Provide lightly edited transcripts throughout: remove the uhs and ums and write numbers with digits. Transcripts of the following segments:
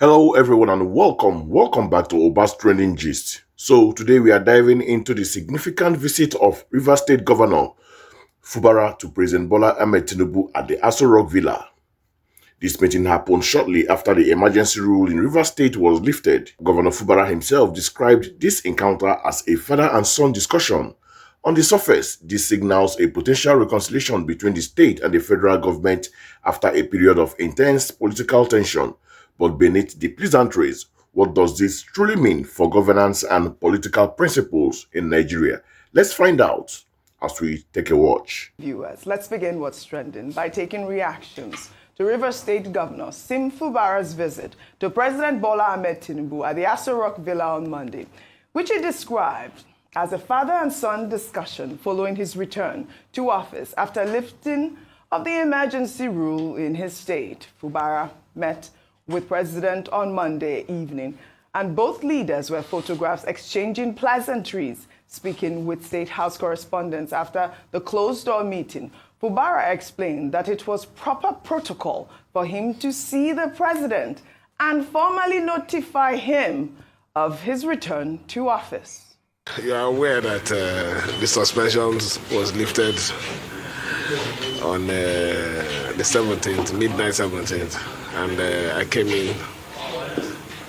Hello everyone and welcome back to Oba's Trending Gist. So today we are diving into the significant visit of Rivers State Governor Fubara to President Bola Ahmed Tinubu at the Aso Rock Villa. This meeting happened shortly after the emergency rule in Rivers State was lifted. Governor Fubara himself described this encounter as a father and son discussion. On the surface, this signals a potential reconciliation between the state and the federal government after a period of intense political tension. But beneath the pleasantries, what does this truly mean for governance and political principles in Nigeria? Let's find out as we take a watch. Viewers, let's begin what's trending by taking reactions to Rivers State Governor Sim Fubara's visit to President Bola Ahmed Tinubu at the Aso Rock Villa on Monday, which he described as a father and son discussion following his return to office after lifting of the emergency rule in his state. Fubara met with President on Monday evening, and both leaders were photographed exchanging pleasantries. Speaking with State House correspondents after the closed-door meeting, Fubara explained that it was proper protocol for him to see the president and formally notify him of his return to office. You are aware that the suspension was lifted on the 17th, midnight 17th, and I came in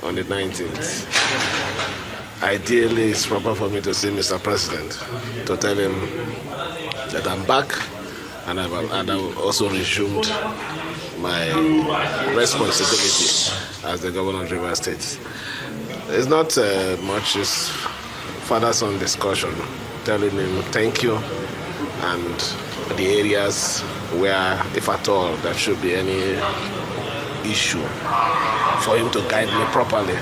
on the 19th. Ideally, it's proper for me to see Mr. President to tell him that I'm back and I've also resumed my responsibility as the governor of Rivers State. It's not much, it's father-son discussion, telling him thank you and the areas where, if at all, there should be any issue, for him to guide me properly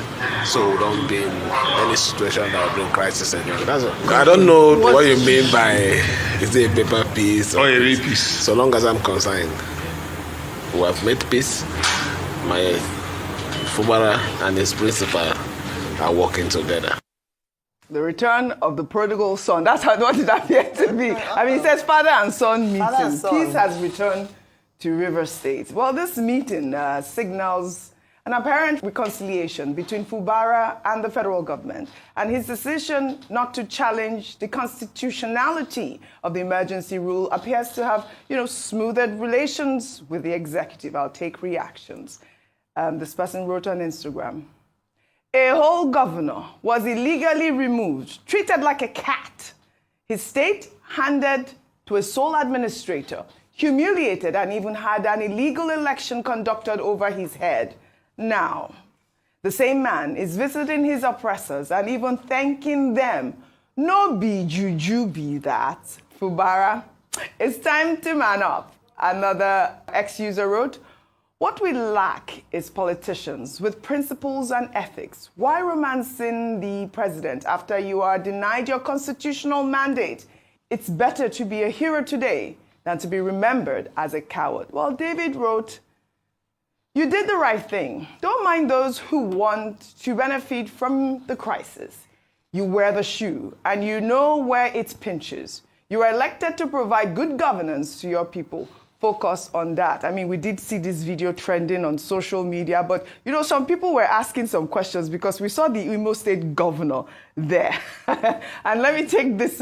so we don't be in any situation that will bring crisis again. That's all. I don't know what you mean by is it a paper peace or a real peace. So long as I'm concerned, we have made peace. My Fubara and his principal are working together. The return of the prodigal son. That's what it appeared to be. I mean, it says father and son meeting. And son. Peace has returned to Rivers State. Well, this meeting signals an apparent reconciliation between Fubara and the federal government, and his decision not to challenge the constitutionality of the emergency rule appears to have, smoothed relations with the executive. I'll take reactions. This person wrote on Instagram, a whole governor was illegally removed, treated like a cat. His state handed to a sole administrator, humiliated, and even had an illegal election conducted over his head. Now, the same man is visiting his oppressors and even thanking them. No be juju be that. Fubara, it's time to man up. Another ex-user wrote, what we lack is politicians with principles and ethics. Why romancing the president after you are denied your constitutional mandate? It's better to be a hero today than to be remembered as a coward. Well, David wrote, you did the right thing. Don't mind those who want to benefit from the crisis. You wear the shoe and you know where it pinches. You are elected to provide good governance to your people. Focus on that. I mean, we did see this video trending on social media, but some people were asking some questions because we saw the Imo State governor there. And let me take this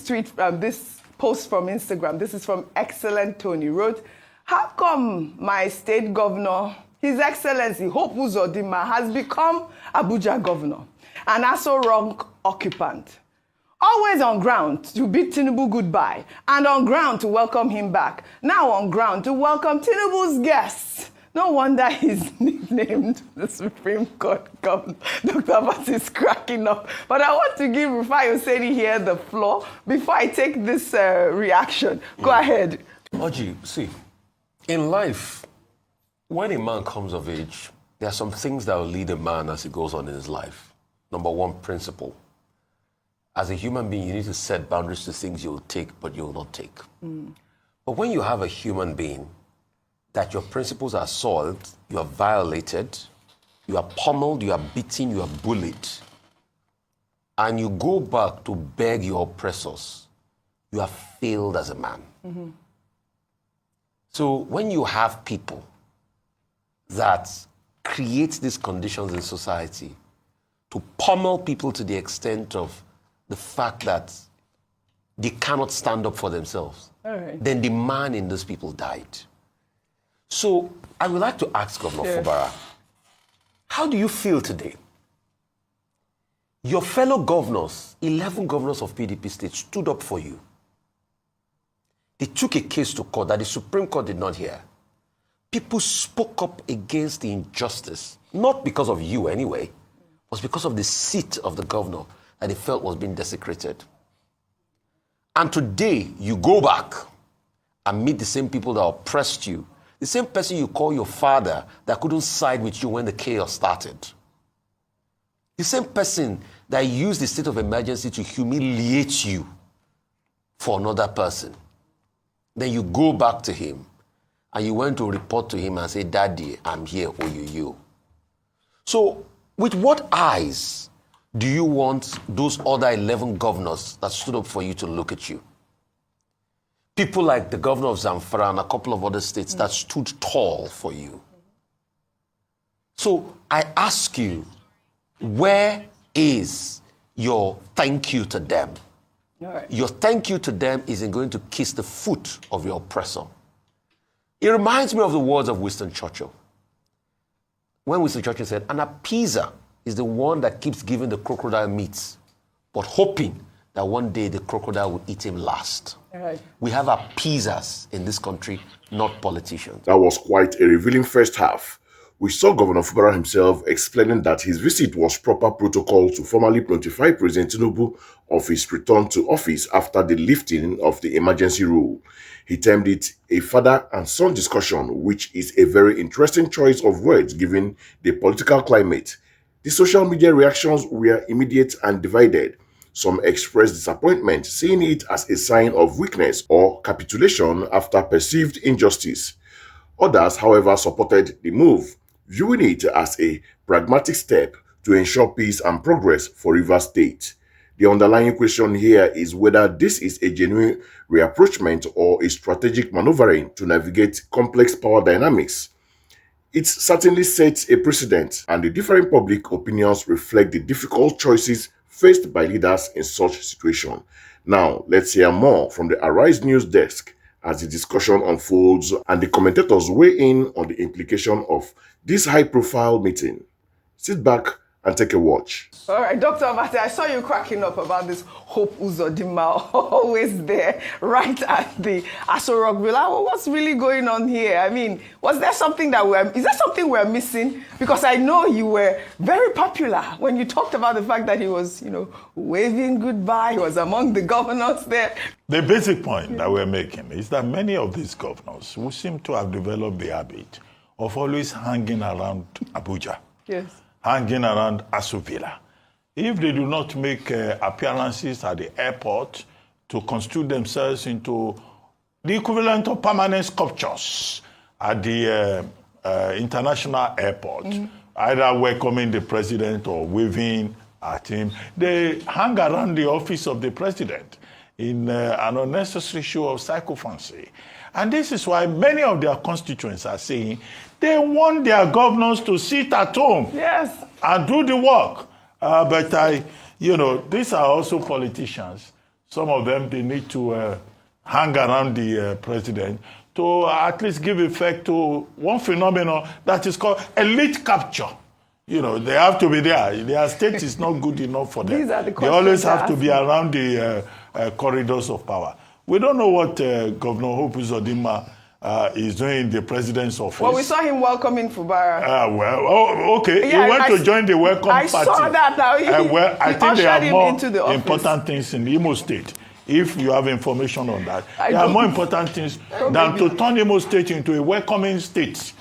tweet, this post from Instagram. This is from Excellent Tony. Wrote, how come my state governor, His Excellency Hope Uzodinma, has become Abuja governor, an Aso Rock occupant? Always on ground to bid Tinubu goodbye, and on ground to welcome him back. Now on ground to welcome Tinubu's guests. No wonder he's nicknamed the Supreme Court Governor. Dr. Abati is cracking up. But I want to give Rufai here the floor before I take this reaction. Go ahead. Oji, see, in life, when a man comes of age, there are some things that will lead a man as he goes on in his life. Number one, principle. As a human being, you need to set boundaries to things you'll take, but you'll not take. But when you have a human being that your principles are soiled, you are violated, you are pummeled, you are beaten, you are bullied, and you go back to beg your oppressors, you have failed as a man. So when you have people that creates these conditions in society to pummel people to the extent of the fact that they cannot stand up for themselves, then the man in those people died. So I would like to ask Governor Fubara, how do you feel today? Your fellow governors, 11 governors of PDP states, stood up for you. They took a case to court that the Supreme Court did not hear. People spoke up against the injustice, not because of you anyway, it was because of the seat of the governor that they felt was being desecrated. And today, you go back and meet the same people that oppressed you, the same person you call your father that couldn't side with you when the chaos started. The same person that used the state of emergency to humiliate you for another person. Then you go back to him and you went to report to him and say, Daddy, I'm here for you. So, with what eyes do you want those other 11 governors that stood up for you to look at you? People like the governor of Zamfara and a couple of other states that stood tall for you. So I ask you, where is your thank you to them? Your thank you to them isn't going to kiss the foot of your oppressor. It reminds me of the words of Winston Churchill. When Winston Churchill said, an appeaser is the one that keeps giving the crocodile meat, but hoping that one day the crocodile will eat him last. We have appeasers in this country, not politicians. That was quite a revealing first half. We saw Governor Fubara himself explaining that his visit was proper protocol to formally notify President Tinubu of his return to office after the lifting of the emergency rule. He termed it a father and son discussion, which is a very interesting choice of words given the political climate. The social media reactions were immediate and divided. Some expressed disappointment, seeing it as a sign of weakness or capitulation after perceived injustice. Others, however, supported the move, viewing it as a pragmatic step to ensure peace and progress for Rivers State. The underlying question here is whether this is a genuine reapproachment or a strategic maneuvering to navigate complex power dynamics. It certainly sets a precedent, and the differing public opinions reflect the difficult choices faced by leaders in such situation. Now, let's hear more from the Arise News desk as the discussion unfolds and the commentators weigh in on the implication of this high-profile meeting. Sit back and take a watch. All right, Dr. Abati, I saw you cracking up about this Hope Uzodinma, always there, right at the Aso Rock Villa. Well, what's really going on here? I mean, is there something we're missing? Because I know you were very popular when you talked about the fact that he was, waving goodbye. He was among the governors there. The basic point that we're making is that many of these governors who seem to have developed the habit of always hanging around Abuja. Yes. Hanging around Aso Villa. If they do not make appearances at the airport to constitute themselves into the equivalent of permanent sculptures at the international airport, either welcoming the president or waving at him, they hang around the office of the president in an unnecessary show of sycophancy. And this is why many of their constituents are saying they want their governors to sit at home and do the work. But these are also politicians. Some of them, they need to hang around the president to at least give effect to one phenomenon that is called elite capture. They have to be there. Their state is not good enough for them. They always have to be around the corridors of power. We don't know what Governor Hope Uzodinma is doing in the president's office. Well, we saw him welcoming Fubara. Okay. Yeah, he went to join the welcome party. I saw that now. I think there are more important things in Imo State. If you have information on that, there are more important things than to turn Imo State into a welcoming state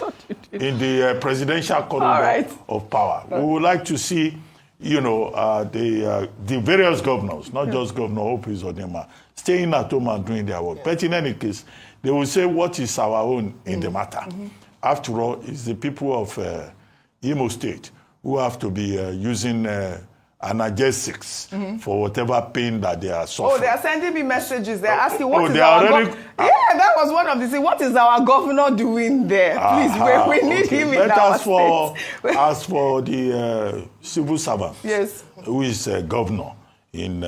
in the presidential corridor of power. We would like to see, the various governors, not just Governor Hope Uzodinma, staying at home and doing their work. But in any case, they will say what is our own in the matter. After all, it's the people of Imo State who have to be using analgesics for whatever pain that they are suffering. Oh, they are sending me messages. They're asking, what is they our already- yeah, that was one of the things. What is our governor doing there? Please, we need him in But our state. as for the civil servant, Yes. who is governor in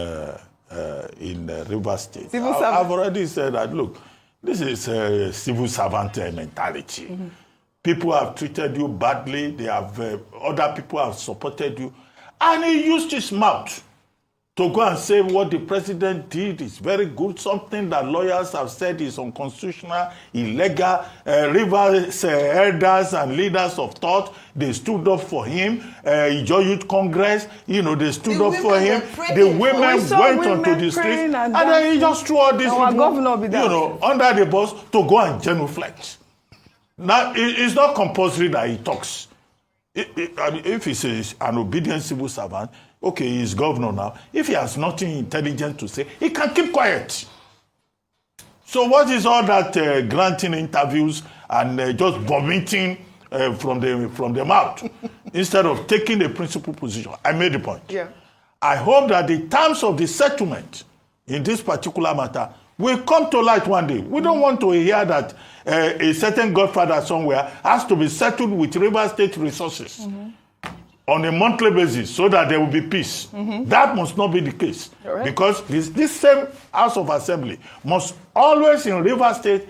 Rivers State, Civil servant. I've already said that, look, this is a civil servant mentality. People have treated you badly. They have other people have supported you, and he used his mouth to go and say what the president did is very good, something that lawyers have said is unconstitutional, illegal. Rivers elders and leaders of thought, they stood up for him. Ijo Youth Congress, they stood up for him. The women went onto the streets, and then he just threw all these people, under the bus to go and genuflect. Now, it's not compulsory that he talks. If he's an obedient civil servant, okay, he's governor now. If he has nothing intelligent to say, he can keep quiet. So what is all that granting interviews and just vomiting from the mouth instead of taking a principal position? I made the point. Yeah. I hope that the terms of the settlement in this particular matter will come to light one day. We don't want to hear that a certain godfather somewhere has to be settled with Rivers State resources on a monthly basis so that there will be peace. That must not be the case. Right. Because this same House of Assembly must always in Rivers State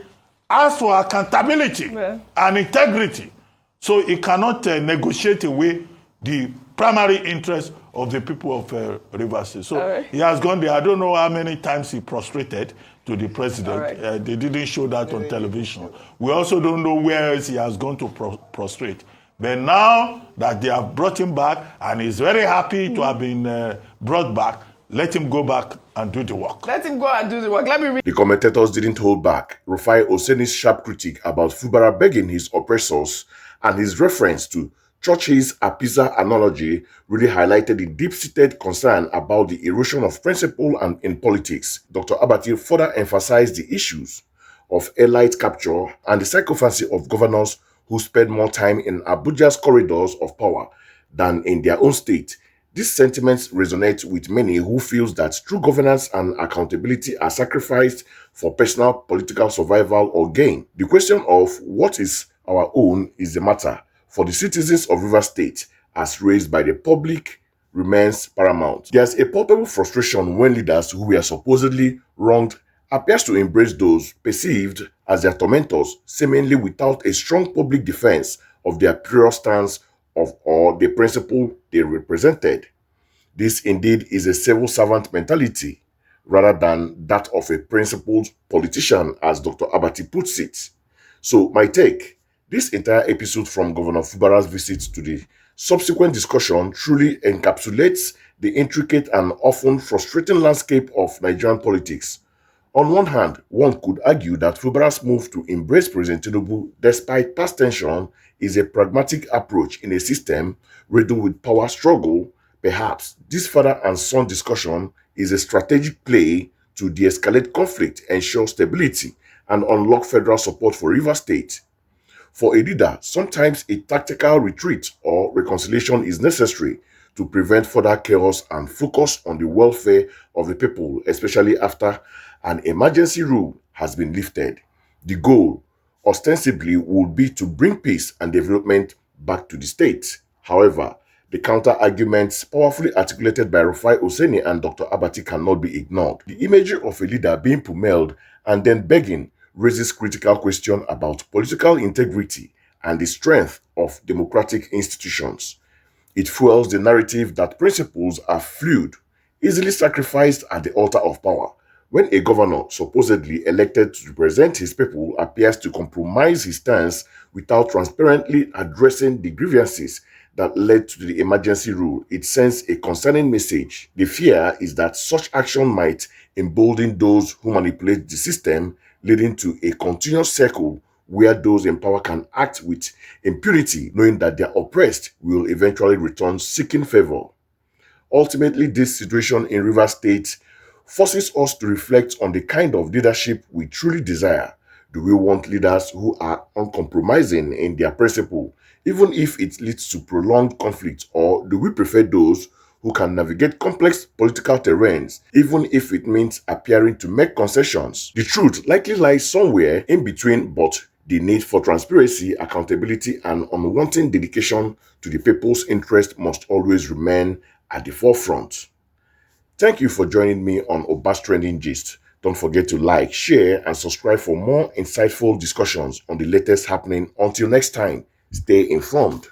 ask for accountability and integrity. So it cannot negotiate away the primary interest of the people of Rivers State. So he has gone there. I don't know how many times he prostrated to the president. They didn't show that on television. We also don't know where else he has gone to prostrate. But now that they have brought him back, and he's very happy to have been brought back, let him go back and do the work. Let him go and do the work. Let me read. The commentators didn't hold back. Rufai Oseni's sharp critique about Fubara begging his oppressors and his reference to Churchill's Apisa analogy really highlighted the deep-seated concern about the erosion of principle and in politics. Dr. Abati further emphasized the issues of elite capture and the sycophancy of governors who spend more time in Abuja's corridors of power than in their own state. These sentiments resonate with many who feel that true governance and accountability are sacrificed for personal political survival or gain. The question of what is our own is the matter for the citizens of Rivers State, as raised by the public, remains paramount. There's a palpable frustration when leaders who were supposedly wronged appears to embrace those perceived as their tormentors, seemingly without a strong public defense of their prior stance or the principle they represented. This indeed is a civil servant mentality, rather than that of a principled politician, as Dr. Abati puts it. So my take, this entire episode from Governor Fubara's visit to the subsequent discussion truly encapsulates the intricate and often frustrating landscape of Nigerian politics. On one hand, one could argue that Fubara's move to embrace President Tinubu, despite past tension, is a pragmatic approach in a system riddled with power struggle. Perhaps this father and son discussion is a strategic play to de-escalate conflict, ensure stability, and unlock federal support for Rivers State. For a leader, sometimes a tactical retreat or reconciliation is necessary to prevent further chaos and focus on the welfare of the people, especially after an emergency rule has been lifted. The goal, ostensibly, would be to bring peace and development back to the state. However, the counter-arguments powerfully articulated by Rufai Oseni and Dr. Abati cannot be ignored. The imagery of a leader being pummeled and then begging raises critical questions about political integrity and the strength of democratic institutions. It fuels the narrative that principles are fluid, easily sacrificed at the altar of power. When a governor, supposedly elected to represent his people, appears to compromise his stance without transparently addressing the grievances that led to the emergency rule, it sends a concerning message. The fear is that such action might embolden those who manipulate the system, leading to a continuous circle where those in power can act with impunity, knowing that their oppressed will eventually return seeking favor. Ultimately, this situation in Rivers State forces us to reflect on the kind of leadership we truly desire. Do we want leaders who are uncompromising in their principle, even if it leads to prolonged conflict, or do we prefer those who can navigate complex political terrains, even if it means appearing to make concessions. The truth likely lies somewhere in between, but the need for transparency, accountability, and unwanting dedication to the people's interest must always remain at the forefront. Thank you for joining me on Obas Trending Gist. Don't forget to like, share, and subscribe for more insightful discussions on the latest happening. Until next time, stay informed.